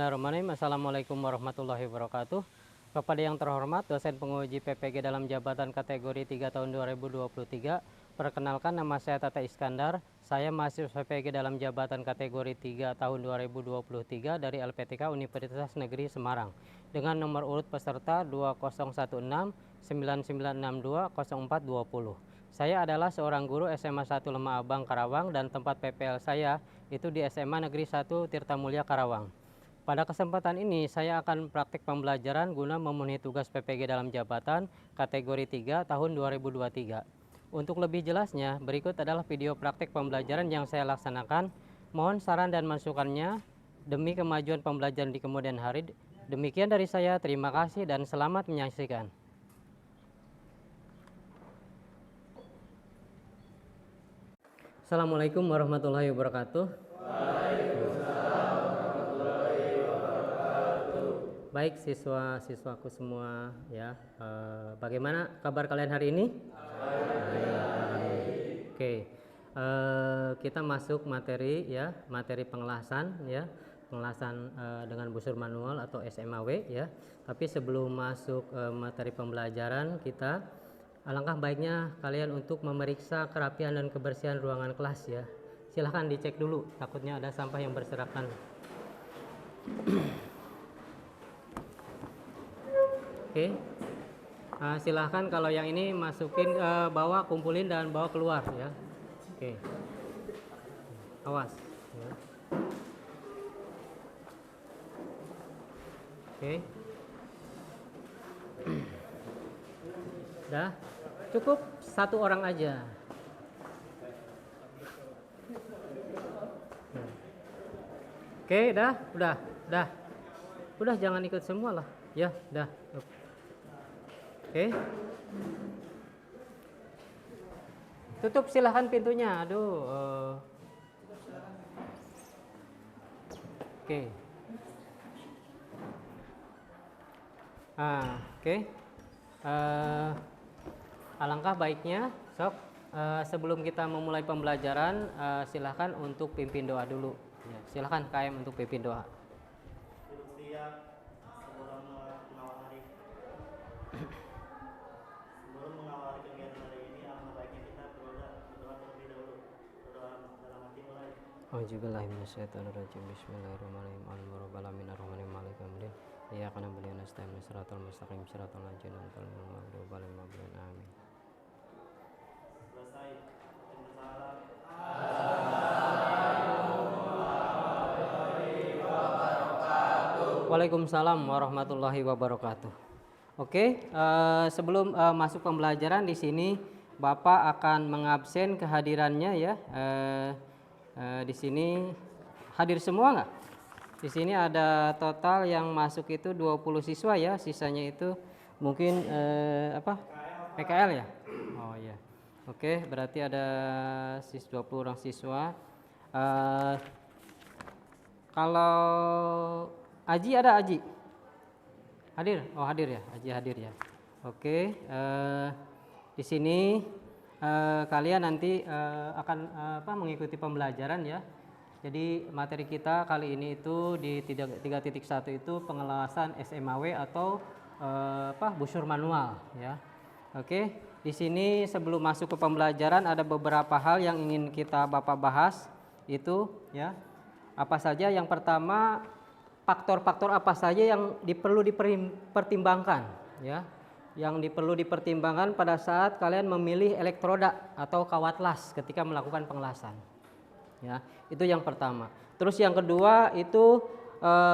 Bismillahirrahmanirrahim. Assalamualaikum warahmatullahi wabarakatuh. Kepada yang terhormat dosen penguji PPG dalam jabatan kategori 3 tahun 2023, perkenalkan nama saya Tata Iskandar. Saya mahasiswa PPG dalam jabatan kategori 3 tahun 2023 dari LPTK Universitas Negeri Semarang dengan nomor urut peserta 201699620420. Saya adalah seorang guru SMA 1 Lemah Abang Karawang dan tempat PPL saya itu di SMA Negeri 1 Tirtamulya Karawang. Pada kesempatan ini saya akan praktik pembelajaran guna memenuhi tugas PPG dalam jabatan kategori 3 tahun 2023. Untuk lebih jelasnya, berikut adalah video praktik pembelajaran yang saya laksanakan. Mohon saran dan masukannya demi kemajuan pembelajaran di kemudian hari. Demikian dari saya, terima kasih dan selamat menyaksikan. Assalamualaikum warahmatullahi wabarakatuh. Baik siswa-siswaku semua ya, bagaimana kabar kalian hari ini? Baik. Oke, kita masuk materi ya, materi pengelasan ya, pengelasan dengan busur manual atau SMAW ya. Tapi sebelum masuk materi pembelajaran kita, alangkah baiknya kalian untuk memeriksa kerapian dan kebersihan ruangan kelas ya. Silahkan dicek dulu, takutnya ada sampah yang berserakan. Oke, silahkan kalau yang ini masukin, bawa, kumpulin dan bawa keluar ya. Oke, awas ya. Oke, dah cukup satu orang aja. Oke, udah jangan ikut semua lah ya, dah. Oke, tutup silahkan pintunya. Aduh, oke. Oke. Alangkah baiknya sok sebelum kita memulai pembelajaran, silahkan untuk pimpin doa dulu. Ya, silahkan KM untuk pimpin doa. Auzubillahiminasyaitonirrajim. Bismillahirrahmanirrahim. Alhamdulillahirabbil alamin maliki yaumiddin. Iyyaka na'budu wa iyyaka nasta'in. Shiratal mustaqim shiratal ladzina an'amta 'alaihim. Amin. Waalaikumsalam warahmatullahi wabarakatuh. Oke, sebelum masuk pembelajaran di sini Bapak akan mengabsen kehadirannya ya. Di sini hadir semua nggak? Di sini ada total yang masuk itu 20 siswa ya, sisanya itu mungkin PKL ya? Oh iya. Oke, berarti ada 20 orang siswa. Kalau Aji ada Aji? Hadir? Oh hadir ya, Aji hadir ya. Oke, di sini kalian nanti akan mengikuti pembelajaran ya. Jadi materi kita kali ini itu di 3.1 itu pengelasan SMAW atau busur manual ya. Oke, di sini sebelum masuk ke pembelajaran ada beberapa hal yang ingin kita Bapak bahas itu ya. Apa saja? Yang pertama, faktor-faktor apa saja yang perlu dipertimbangkan ya. Yang perlu dipertimbangkan pada saat kalian memilih elektroda atau kawat las ketika melakukan pengelasan. Ya, itu yang pertama. Terus yang kedua itu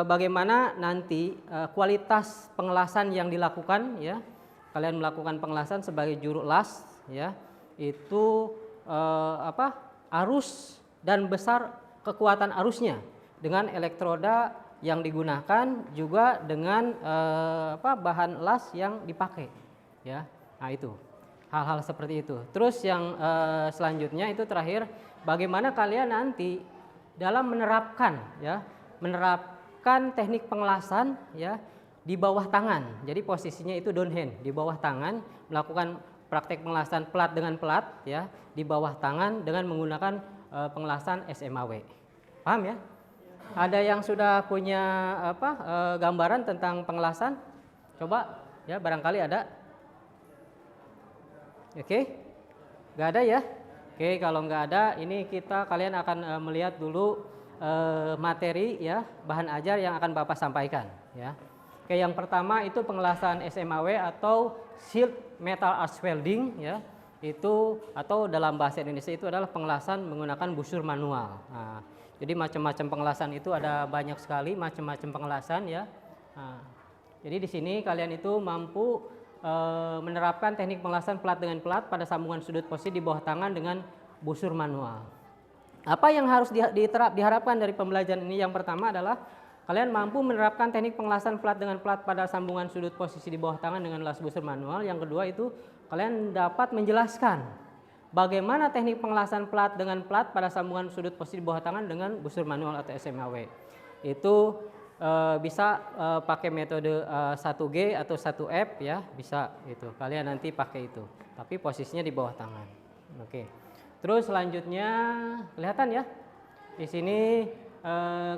bagaimana nanti kualitas pengelasan yang dilakukan ya. Kalian melakukan pengelasan sebagai juru las ya. Itu arus dan besar kekuatan arusnya dengan elektroda yang digunakan juga dengan bahan las yang dipakai ya. Nah itu hal-hal seperti itu. Terus yang selanjutnya itu terakhir, bagaimana kalian nanti dalam menerapkan teknik pengelasan ya di bawah tangan. Jadi posisinya itu down hand, di bawah tangan, melakukan praktek pengelasan plat dengan plat ya, di bawah tangan dengan menggunakan pengelasan SMAW. Paham ya? Ada yang sudah punya apa gambaran tentang pengelasan? Coba ya, barangkali ada. Oke, nggak ada ya? Oke, kalau nggak ada, ini kalian akan melihat dulu materi ya, bahan ajar yang akan Bapak sampaikan ya. Oke, yang pertama itu pengelasan SMAW atau Shield Metal Arch Welding ya. Itu atau dalam bahasa Indonesia itu adalah pengelasan menggunakan busur manual. Nah, jadi macam-macam pengelasan itu ada banyak sekali macam-macam pengelasan ya. Nah, jadi di sini kalian itu mampu menerapkan teknik pengelasan plat dengan plat pada sambungan sudut posisi di bawah tangan dengan busur manual. Apa yang harus diharapkan dari pembelajaran ini? Yang pertama adalah kalian mampu menerapkan teknik pengelasan plat dengan plat pada sambungan sudut posisi di bawah tangan dengan las busur manual. Yang kedua itu kalian dapat menjelaskan bagaimana teknik pengelasan plat dengan plat pada sambungan sudut posisi di bawah tangan dengan busur manual atau SMAW. Itu bisa pakai metode 1G atau 1F ya, bisa itu. Kalian nanti pakai itu. Tapi posisinya di bawah tangan. Oke. Terus selanjutnya kelihatan ya. Di sini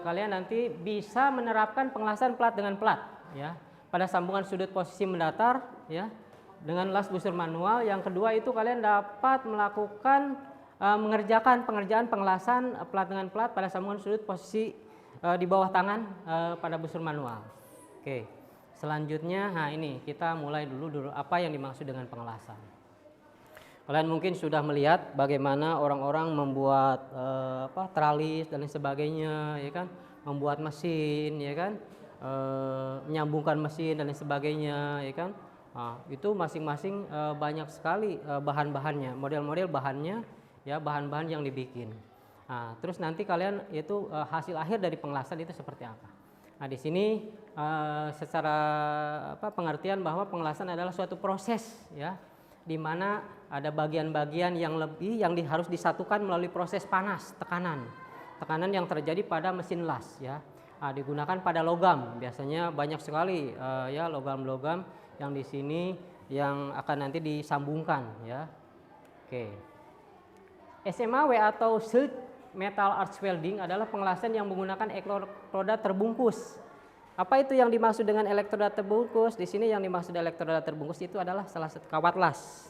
kalian nanti bisa menerapkan pengelasan plat dengan plat ya pada sambungan sudut posisi mendatar ya dengan las busur manual. Yang kedua itu kalian dapat melakukan mengerjakan pengerjaan pengelasan plat dengan plat pada sambungan sudut posisi di bawah tangan pada busur manual. Oke. Selanjutnya, nah ini kita mulai dulu apa yang dimaksud dengan pengelasan. Kalian mungkin sudah melihat bagaimana orang-orang membuat tralis dan lain sebagainya, ya kan? Membuat mesin, ya kan? Menyambungkan mesin dan lain sebagainya, ya kan? Nah, itu masing-masing banyak sekali bahan-bahannya, model-model bahannya, ya bahan-bahan yang dibikin. Nah, terus nanti kalian itu hasil akhir dari pengelasan itu seperti apa? Nah, di sini secara pengertian bahwa pengelasan adalah suatu proses ya, di mana ada bagian-bagian yang harus disatukan melalui proses panas, tekanan yang terjadi pada mesin las ya. Nah, digunakan pada logam, biasanya banyak sekali ya logam-logam yang di sini yang akan nanti disambungkan ya. Oke. SMAW atau Shield Metal Arch Welding adalah pengelasan yang menggunakan elektroda terbungkus. Apa itu yang dimaksud dengan elektroda terbungkus? Di sini yang dimaksud elektroda terbungkus itu adalah salah satu kawat las.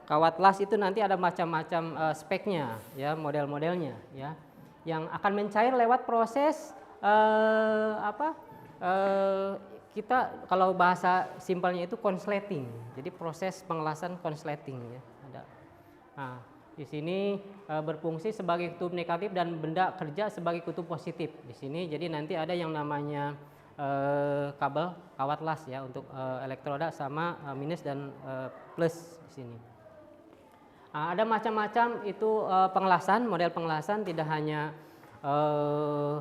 Kawat las itu nanti ada macam-macam speknya, ya model-modelnya, ya, yang akan mencair lewat proses kita kalau bahasa simpelnya itu konsleting. Jadi proses pengelasan konsleting, ya. Ada. Nah, di sini berfungsi sebagai kutub negatif dan benda kerja sebagai kutub positif. Di sini jadi nanti ada yang namanya kabel kawat las ya untuk elektroda sama minus dan plus di sini. Ada macam-macam itu pengelasan, model pengelasan tidak hanya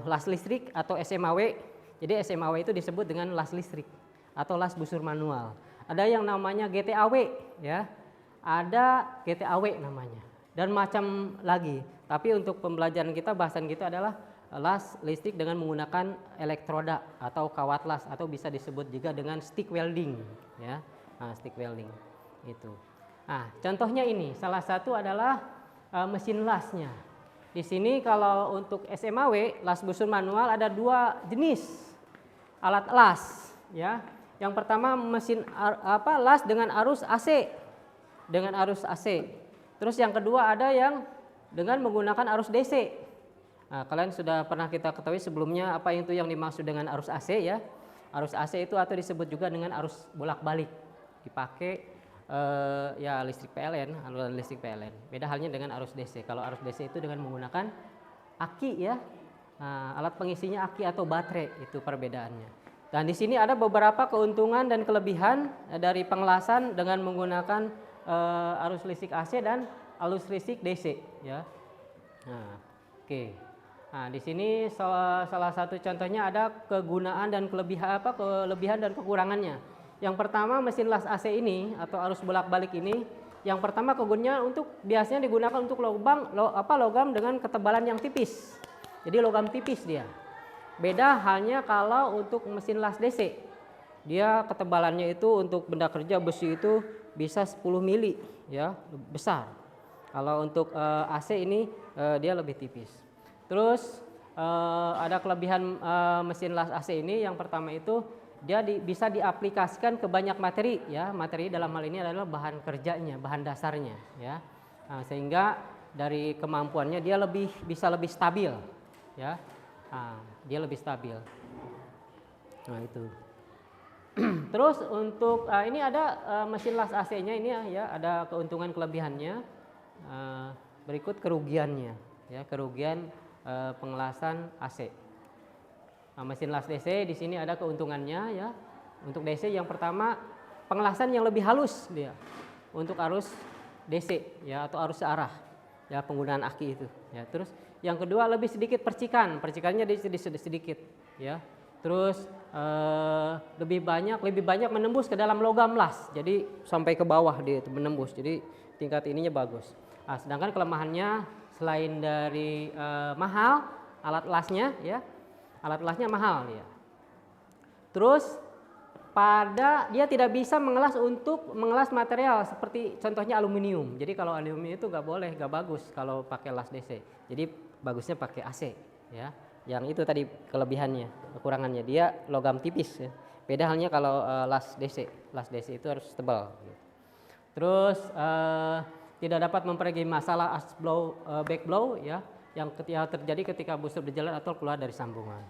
las listrik atau SMAW. Jadi SMAW itu disebut dengan las listrik atau las busur manual. Ada yang namanya GTAW ya. Ada GTAW namanya. Dan macam lagi, tapi untuk pembelajaran kita, bahasan kita adalah las listrik dengan menggunakan elektroda atau kawat las atau bisa disebut juga dengan stick welding ya. Nah, stick welding itu. Nah, contohnya ini salah satu adalah mesin lasnya. Di sini kalau untuk SMAW las busur manual ada dua jenis alat las ya. Yang pertama mesin las dengan arus AC. Dengan arus AC. Terus yang kedua ada yang dengan menggunakan arus DC. Nah, kalian sudah pernah kita ketahui sebelumnya apa itu yang dimaksud dengan arus AC ya. Arus AC itu atau disebut juga dengan arus bolak-balik. Dipakai ya listrik PLN, aliran listrik PLN. Beda halnya dengan arus DC. Kalau arus DC itu dengan menggunakan aki ya. Nah, alat pengisinya aki atau baterai, itu perbedaannya. Dan di sini ada beberapa keuntungan dan kelebihan dari pengelasan dengan menggunakan arus listrik AC dan arus listrik DC ya. Nah, oke. Nah, di sini salah satu contohnya ada kegunaan dan kelebihan dan kekurangannya. Yang pertama mesin las AC ini atau arus bolak-balik ini, yang pertama kegunaannya biasanya digunakan untuk logam dengan ketebalan yang tipis. Jadi logam tipis dia. Beda halnya kalau untuk mesin las DC. Dia ketebalannya itu untuk benda kerja besi itu bisa 10 mili ya, besar. Kalau untuk AC ini dia lebih tipis. Terus ada kelebihan mesin las AC ini. Yang pertama itu dia bisa diaplikasikan ke banyak materi ya. Materi dalam hal ini adalah bahan kerjanya, bahan dasarnya ya. Sehingga dari kemampuannya dia bisa lebih stabil ya. Dia lebih stabil. Nah itu. Terus untuk ini ada mesin las AC-nya ini ya, ada keuntungan kelebihannya. Berikut kerugiannya ya, kerugian pengelasan AC. Mesin las DC di sini ada keuntungannya ya. Untuk DC yang pertama pengelasan yang lebih halus dia untuk arus DC ya, atau arus searah ya, penggunaan aki itu ya. Terus yang kedua lebih sedikit percikannya sedikit ya. Terus lebih banyak menembus ke dalam logam las, jadi sampai ke bawah dia itu menembus, jadi tingkat ininya bagus. Sedangkan kelemahannya selain dari mahal alat lasnya ya, alat lasnya mahal ya. Terus dia tidak bisa mengelas material seperti contohnya aluminium. Jadi kalau aluminium itu nggak bagus kalau pakai las DC. Jadi bagusnya pakai AC ya. Yang itu tadi kelebihannya, kekurangannya dia logam tipis ya. Beda halnya kalau las DC itu harus tebal. Terus tidak dapat memperbaiki masalah backblow ya, yang terjadi ketika booster berjalan atau keluar dari sambungan.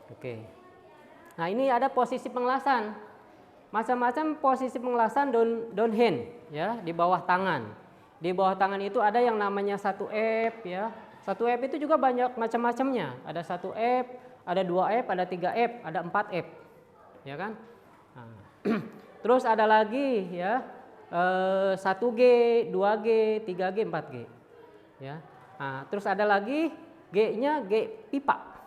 Oke. Nah ini ada posisi pengelasan, macam-macam posisi pengelasan downhand ya, di bawah tangan. Di bawah tangan itu ada yang namanya 1F ya. 1F itu juga banyak macam-macamnya. Ada 1F, ada 2F, ada 3F, ada 4F. Ya kan? Terus ada lagi ya 1G, 2G, 3G, 4G. Ya. Terus ada lagi G-nya G pipa.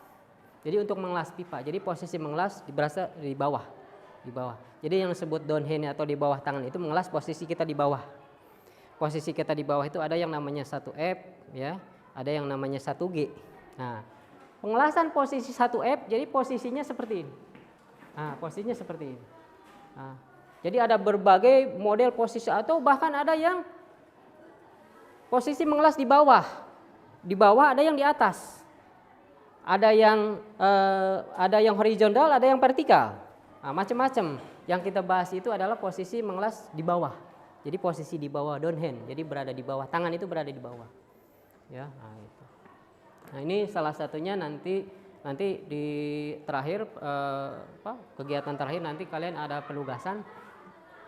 Jadi untuk mengelas pipa. Jadi posisi mengelas berasa di bawah. Jadi yang disebut downhand atau di bawah tangan itu mengelas posisi kita di bawah. Posisi kita di bawah itu ada yang namanya 1F ya. Ada yang namanya 1G. Nah, pengelasan posisi 1F jadi posisinya seperti ini. Posisinya seperti ini. Jadi ada berbagai model posisi atau bahkan ada yang posisi mengelas di bawah. Di bawah ada yang di atas. Ada yang horizontal, ada yang vertikal. Macam-macam. Yang kita bahas itu adalah posisi mengelas di bawah. Jadi posisi di bawah downhand. Jadi berada di bawah, tangan itu berada di bawah. Ya, itu. Nah ini salah satunya nanti di terakhir kegiatan terakhir nanti kalian ada penugasan,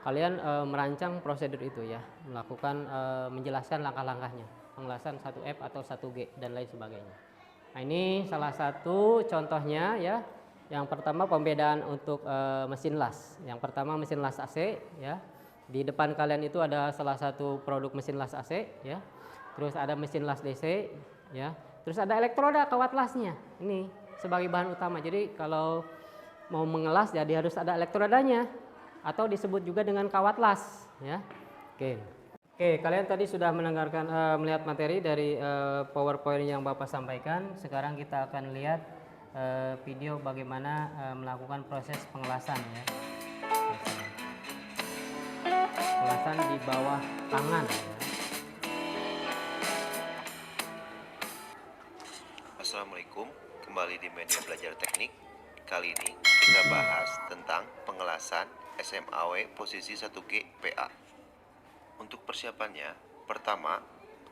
kalian merancang prosedur itu ya, melakukan menjelaskan langkah-langkahnya, pengelasan 1F atau 1G dan lain sebagainya. Nah ini salah satu contohnya ya. Yang pertama pembedaan untuk mesin las. Yang pertama mesin las AC ya. Di depan kalian itu ada salah satu produk mesin las AC ya. Terus ada mesin las DC ya. Terus ada elektroda kawat lasnya. Ini sebagai bahan utama. Jadi kalau mau mengelas jadi harus ada elektrodanya atau disebut juga dengan kawat las ya. Oke, kalian tadi sudah mendengarkan melihat materi dari PowerPoint yang Bapak sampaikan. Sekarang kita akan lihat video bagaimana melakukan proses pengelasan ya. Pengelasan di bawah tangan ya. Assalamualaikum, kembali di media belajar teknik. Kali ini kita bahas tentang pengelasan SMAW posisi 1G PA. Untuk persiapannya, pertama,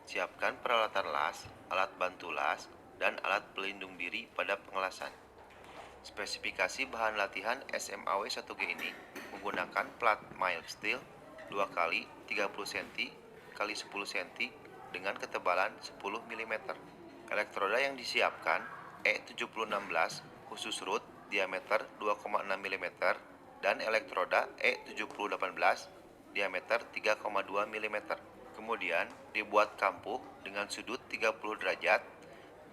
siapkan peralatan las, alat bantu las, dan alat pelindung diri pada pengelasan. Spesifikasi bahan latihan SMAW 1G ini menggunakan plat mild steel 2 x 30 cm x 10 cm dengan ketebalan 10 mm. Elektroda yang disiapkan E7016 khusus root diameter 2,6 mm dan elektroda E7018 diameter 3,2 mm. Kemudian dibuat kampuh dengan sudut 30 derajat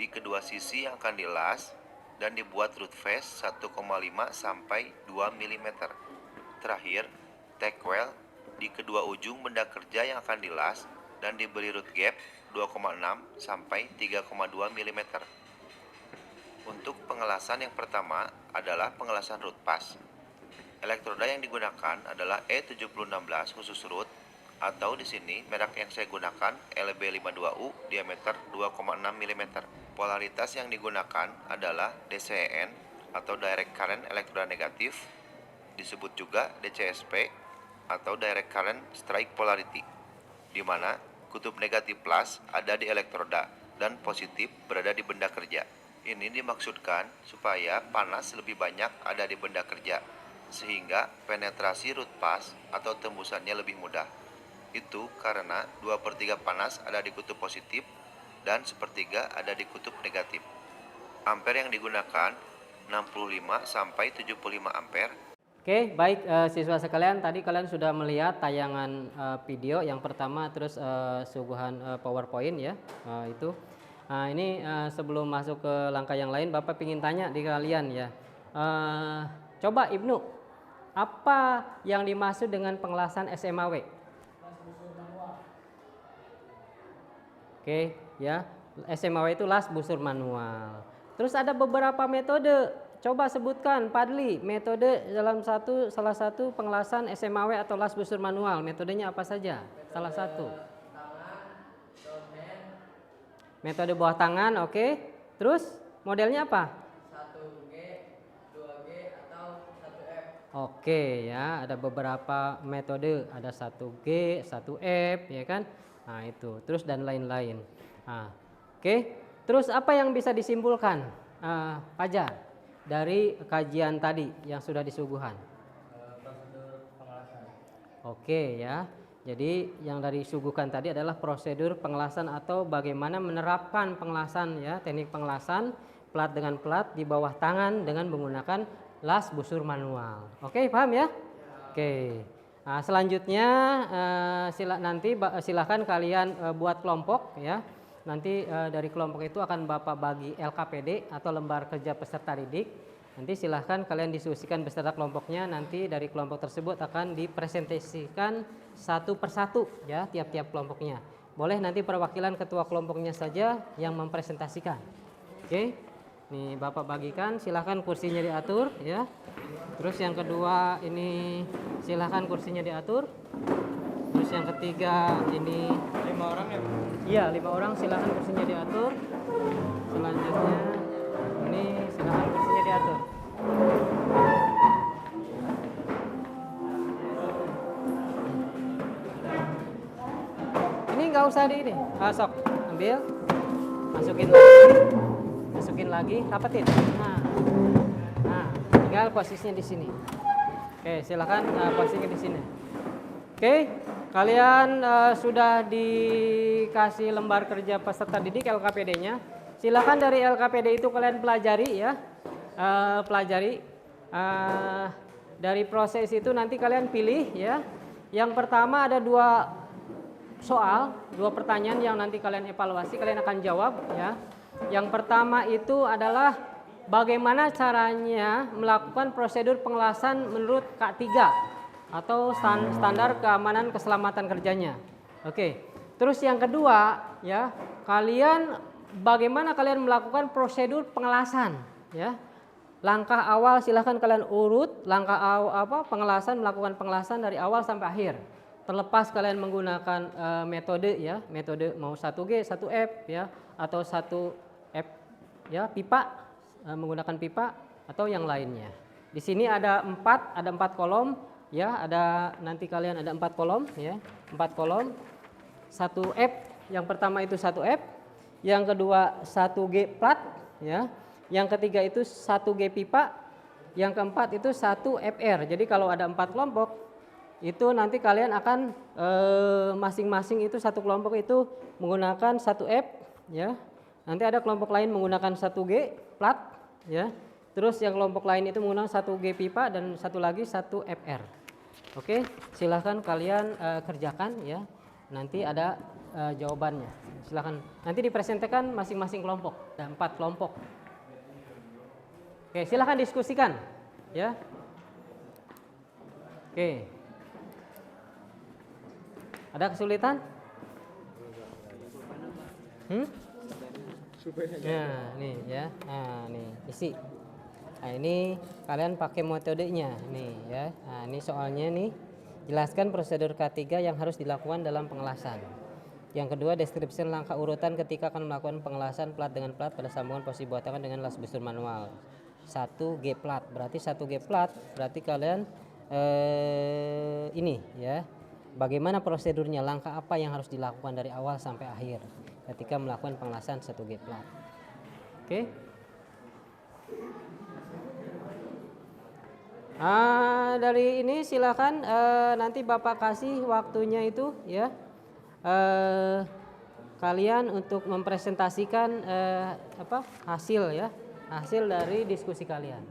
di kedua sisi yang akan dilas dan dibuat root face 1,5 sampai 2 mm. Terakhir, tack well di kedua ujung benda kerja yang akan dilas dan diberi root gap 2,6 sampai 3,2 mm. Untuk pengelasan yang pertama adalah pengelasan root pass. Elektroda yang digunakan adalah E7016 khusus root atau di sini merek yang saya gunakan LB52U diameter 2,6 mm. Polaritas yang digunakan adalah DCEN atau Direct Current Elektronegatif, disebut juga DCSP atau Direct Current Strike Polarity, di mana kutub negatif plus ada di elektroda dan positif berada di benda kerja. Ini dimaksudkan supaya panas lebih banyak ada di benda kerja, sehingga penetrasi root pass atau tembusannya lebih mudah. Itu karena 2/3 panas ada di kutub positif dan 1/3 ada di kutub negatif. Ampere yang digunakan 65 sampai 75 ampere. Oke, baik siswa sekalian, tadi kalian sudah melihat tayangan video yang pertama, terus suguhan PowerPoint ya, itu. Nah, ini sebelum masuk ke langkah yang lain, Bapak ingin tanya di kalian ya. Coba Ibnu, apa yang dimaksud dengan pengelasan SMAW? Oke, ya. SMAW itu las busur manual. Terus ada beberapa metode. Coba sebutkan, Padli, metode dalam salah satu pengelasan SMAW atau las busur manual. Metodenya apa saja? Salah satu. Metode bawah tangan, oke. Terus modelnya apa? 1G, 2G, atau 1F. Oke ya, ada beberapa metode, ada 1G, 1F ya kan. Nah itu, terus dan lain-lain. Nah, oke. Terus apa yang bisa disimpulkan, Fajar, dari kajian tadi yang sudah disuguhan? Prosedur pengelasan. Oke ya. Jadi yang dari disuguhkan tadi adalah prosedur pengelasan atau bagaimana menerapkan pengelasan ya, teknik pengelasan plat dengan plat di bawah tangan dengan menggunakan las busur manual. Oke, paham ya? Oke. Nah, selanjutnya silakan kalian buat kelompok ya. Nanti dari kelompok itu akan Bapak bagi LKPD atau lembar kerja peserta didik. Nanti silahkan kalian diskusikan beserta kelompoknya. Nanti dari kelompok tersebut akan dipresentasikan satu persatu ya, tiap-tiap kelompoknya. Boleh nanti perwakilan ketua kelompoknya saja yang mempresentasikan. Oke. Nih Bapak bagikan, silahkan kursinya diatur ya. Terus yang kedua ini silahkan kursinya diatur. Terus yang ketiga ini 5 orang ya? Iya, 5 orang, silahkan kursinya diatur. Selanjutnya ini silahkan kursinya diatur. Ini nggak usah di ini. Sok, ambil, masukin lagi, rapetin. Nah, tinggal posisinya di sini. Oke, silahkan posisinya di sini. Oke, kalian sudah dikasih lembar kerja peserta didik LKPD-nya. Silakan dari LKPD itu kalian pelajari ya, dari proses itu nanti kalian pilih ya. Yang pertama ada 2 soal, 2 pertanyaan yang nanti kalian evaluasi, kalian akan jawab ya. Yang pertama itu adalah bagaimana caranya melakukan prosedur pengelasan menurut K3 atau standar keamanan keselamatan kerjanya. Oke. Terus yang kedua ya, bagaimana kalian melakukan prosedur pengelasan ya. Langkah awal silahkan kalian urut, langkah pengelasan, melakukan pengelasan dari awal sampai akhir. Terlepas kalian menggunakan metode ya, metode mau 1G, 1F ya, atau 1F ya, pipa, menggunakan pipa atau yang lainnya. Di sini ada 4 kolom ya, nanti kalian ada 4 kolom ya, 4 kolom. 1F, yang pertama itu 1F, yang kedua 1G plat ya, yang ketiga itu 1G pipa, yang keempat itu 1FR. Jadi kalau ada 4 kelompok itu nanti kalian akan masing-masing itu satu kelompok itu menggunakan 1F ya. Nanti ada kelompok lain menggunakan 1G plat ya. Terus yang kelompok lain itu menggunakan 1G pipa dan satu lagi 1FR. Oke, silahkan kalian kerjakan ya. Nanti ada jawabannya. Silahkan. Nanti dipresentasikan masing-masing kelompok. Ada 4 kelompok. Oke, silahkan diskusikan ya. Oke. Ada kesulitan? Nah, nih ya. Nah, nih isi. Nah, ini kalian pakai metodenya nih ya. Nah, ini soalnya nih. Jelaskan prosedur K3 yang harus dilakukan dalam pengelasan. Yang kedua, deskripsi langkah urutan ketika akan melakukan pengelasan plat dengan plat pada sambungan posisi bawah tangan dengan las busur manual. 1G plat, berarti 1G plat, berarti kalian ini ya. Bagaimana prosedurnya, langkah apa yang harus dilakukan dari awal sampai akhir ketika melakukan pengelasan 1G plat. Oke. Dari ini silakan nanti Bapak kasih waktunya itu ya. Kalian untuk mempresentasikan hasil ya, hasil dari diskusi kalian.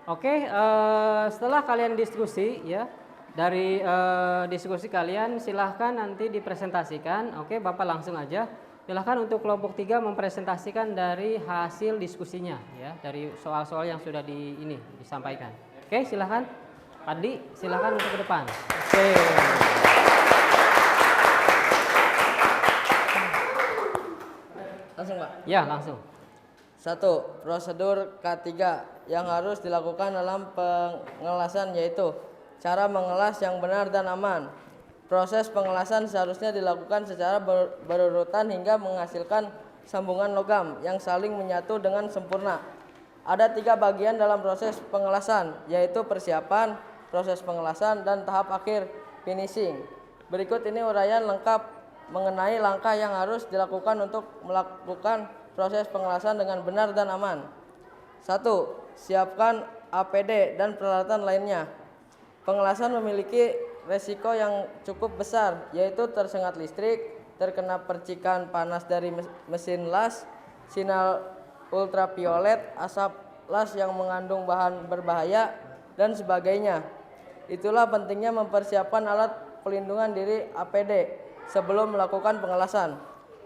Oke, setelah kalian diskusi ya, dari diskusi kalian silahkan nanti dipresentasikan. Oke, Bapak langsung aja. Silahkan untuk kelompok 3 mempresentasikan dari hasil diskusinya ya, dari soal-soal yang sudah disampaikan. Oke, silahkan. Padi, silahkan untuk ke depan. Oke. Langsung Pak? Ya, langsung. 1. Prosedur K3 yang harus dilakukan dalam pengelasan yaitu cara mengelas yang benar dan aman. Proses pengelasan seharusnya dilakukan secara berurutan hingga menghasilkan sambungan logam yang saling menyatu dengan sempurna. Ada 3 bagian dalam proses pengelasan, yaitu persiapan, proses pengelasan, dan tahap akhir finishing. Berikut ini uraian lengkap mengenai langkah yang harus dilakukan untuk melakukan proses pengelasan dengan benar dan aman. 1. Siapkan APD dan peralatan lainnya. Pengelasan memiliki resiko yang cukup besar, yaitu tersengat listrik, terkena percikan panas dari mesin las, sinar ultraviolet, asap las yang mengandung bahan berbahaya, dan sebagainya. Itulah pentingnya mempersiapkan alat pelindungan diri APD sebelum melakukan pengelasan.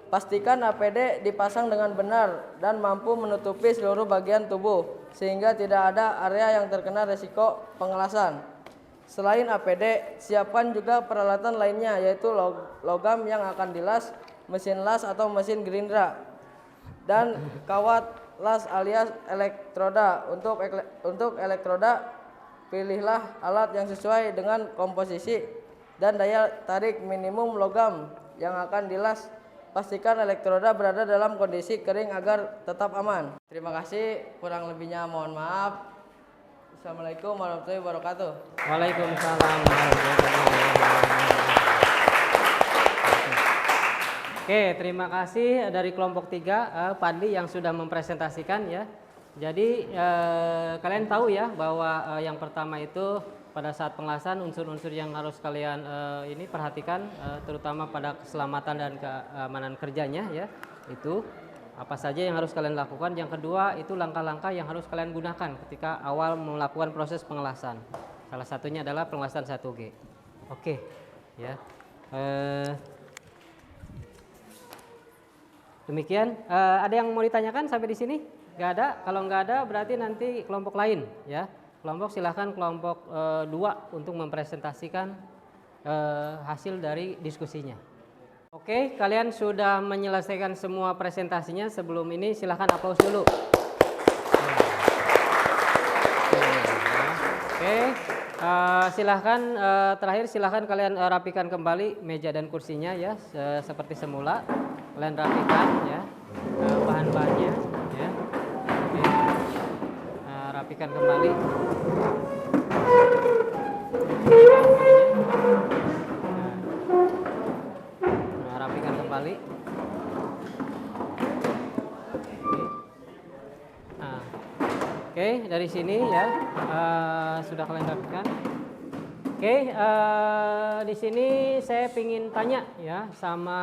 Pastikan APD dipasang dengan benar dan mampu menutupi seluruh bagian tubuh sehingga tidak ada area yang terkena risiko pengelasan. Selain APD, siapkan juga peralatan lainnya yaitu logam yang akan dilas, mesin las atau mesin gerindra, dan kawat las alias elektroda. Untuk elektroda, pilihlah alat yang sesuai dengan komposisi dan daya tarik minimum logam yang akan dilas. Pastikan elektroda berada dalam kondisi kering agar tetap aman. Terima kasih, kurang lebihnya mohon maaf. Assalamualaikum warahmatullahi wabarakatuh. Waalaikumsalam warahmatullahi wabarakatuh. Oke, terima kasih dari kelompok 3 Padli yang sudah mempresentasikan ya. Jadi kalian tahu ya bahwa yang pertama itu pada saat pengelasan unsur-unsur yang harus kalian ini perhatikan terutama pada keselamatan dan keamanan kerjanya ya, itu apa saja yang harus kalian lakukan. Yang kedua itu langkah-langkah yang harus kalian gunakan ketika awal melakukan proses pengelasan. Salah satunya adalah pengelasan 1G. Oke ya, demikian. Ada yang mau ditanyakan sampai di sini? Nggak ada. Kalau nggak ada berarti nanti kelompok lain ya. Kelompok silahkan kelompok 2 untuk mempresentasikan hasil dari diskusinya. Oke, kalian sudah menyelesaikan semua presentasinya. Sebelum ini silahkan aplaus dulu. Oke, silahkan terakhir silahkan kalian rapikan kembali meja dan kursinya ya seperti semula. Kalian rapikan ya bahan-bahannya ya. Oke. Rapikan kembali. Rapikan kembali. Oke, dari sini ya sudah kalian rapikan. Oke, di sini saya ingin tanya ya sama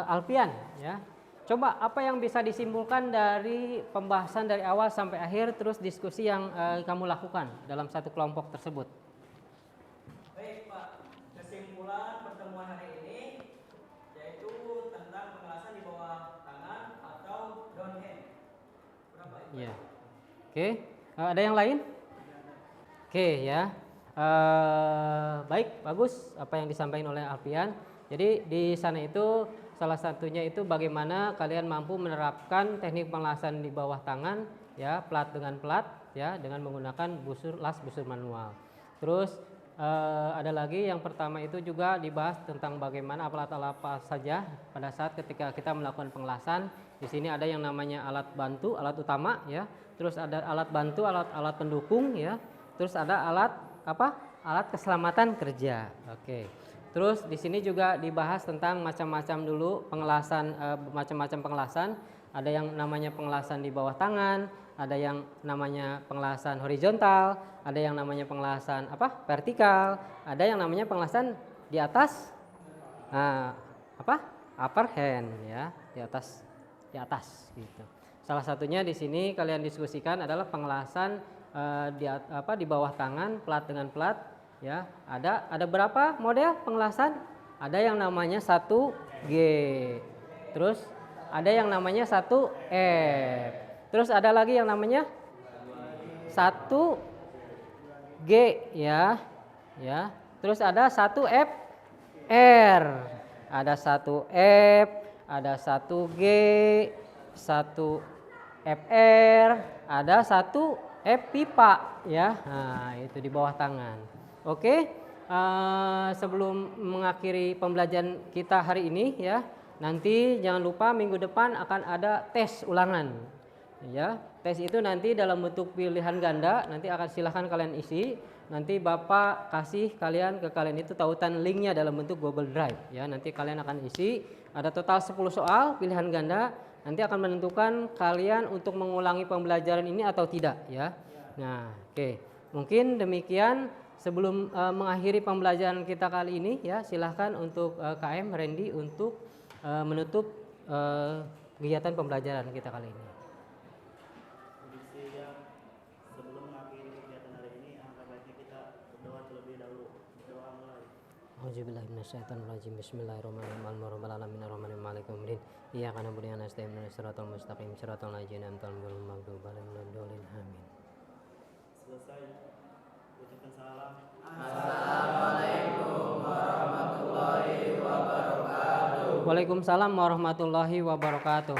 Alfian ya. Coba apa yang bisa disimpulkan dari pembahasan dari awal sampai akhir terus diskusi yang kamu lakukan dalam satu kelompok tersebut? Baik Pak, kesimpulan pertemuan hari ini yaitu tentang pengelasan di bawah tangan atau downhand. Berapa itu? Ya. Oke, ada yang lain? Oke ya. Baik, bagus apa yang disampaikan oleh Alfian. Jadi di sana itu salah satunya itu bagaimana kalian mampu menerapkan teknik pengelasan di bawah tangan, ya, plat dengan plat, ya, dengan menggunakan las busur manual. Terus ada lagi yang pertama itu juga dibahas tentang bagaimana alat-alat apa saja pada saat ketika kita melakukan pengelasan. Di sini ada yang namanya alat bantu, alat utama, ya. Terus ada alat bantu, alat pendukung, ya. Terus ada alat apa? Alat keselamatan kerja. Oke. Terus di sini juga dibahas tentang macam-macam dulu pengelasan, macam-macam pengelasan. Ada yang namanya pengelasan di bawah tangan, ada yang namanya pengelasan horizontal, ada yang namanya pengelasan apa? Vertikal, ada yang namanya pengelasan di atas, upper hand, ya, di atas gitu. Salah satunya di sini kalian diskusikan adalah pengelasan di bawah tangan, plat dengan plat, ya. Ada berapa model pengelasan? Ada yang namanya 1G. Terus ada yang namanya 1F. Terus ada lagi yang namanya 1G, ya. Ya. Terus ada 1FR. Ada 1F, ada 1G, 1FR, ada 1F pipa, ya. Nah, itu di bawah tangan. Oke, sebelum mengakhiri pembelajaran kita hari ini, ya, nanti jangan lupa minggu depan akan ada tes ulangan, ya. Tes itu nanti dalam bentuk pilihan ganda, nanti akan silahkan kalian isi. Nanti Bapak kasih ke kalian itu tautan linknya dalam bentuk Google Drive, ya. Nanti kalian akan isi. Ada total 10 soal pilihan ganda. Nanti akan menentukan kalian untuk mengulangi pembelajaran ini atau tidak, ya. Nah, oke. Mungkin demikian sebelum mengakhiri pembelajaran kita kali ini, ya. Silahkan untuk KM Randy untuk menutup kegiatan pembelajaran kita kali ini. Sebelum mengakhiri kegiatan hari ini, angka baiknya kita berdoa terlebih dahulu. Berdoa mulai. Auzubillahi minasyaitonirrajim. Bismillahirrahmanirrahim. Alhamdulillahi rabbil alamin. Maliki yaumiddin. Iyyaka na'budu wa iyyaka nasta'in. Ihdinas siratal mustaqim. Siratal ladzina an'amta 'alaihim ghairil maghdubi 'alaihim waladdallin. Amin. Selesai. Ucapkan salam. Assalamualaikum warahmatullahi wabarakatuh. Waalaikumsalam warahmatullahi wabarakatuh.